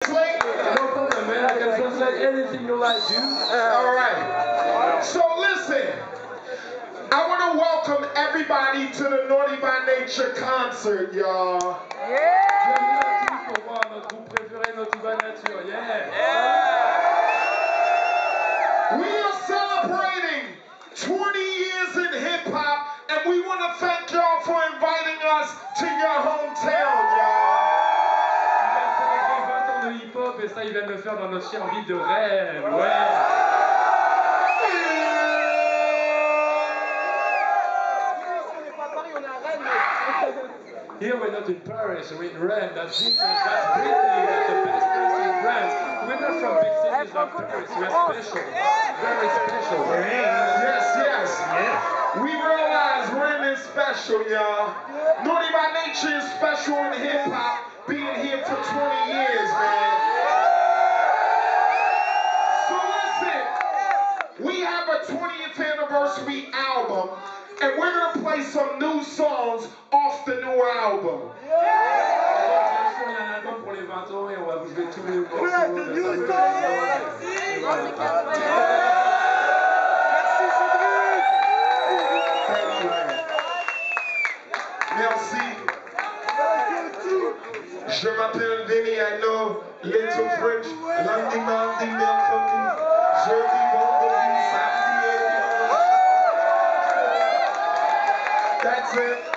No problem, man. I can translate anything you like, dude. All right. So listen, I want to welcome everybody to the Naughty by Nature concert, y'all. Bienvenue à tous pour voir notre groupe préféré, Naughty by Nature. Yeah. We are celebrating 20 years in hip-hop, and we want to thank y'all for inviting us to your hometown, y'all. De hip-hop et ça ils viennent le faire dans notre chère ville de Rennes, ouais. Here we're not in Paris, we're in Rennes, that's different, that's Brittany, that's the best place in France. We're not from big cities like Paris, we're special, very special. Yes. We realize Rennes is special, y'all. Naughty by Nature is special in hip-hop, being here for 20 years, man. So listen, we have a 20th anniversary album, and we're going to play some new songs off the new album. Il y a un album pour les 20 ans et on va vous jouer tous les morceaux. Merci. Je m'appelle Vinny, I know little French, lundi, mardi, mercredi, jeudi, vendredi, samedi et dimanche. That's it.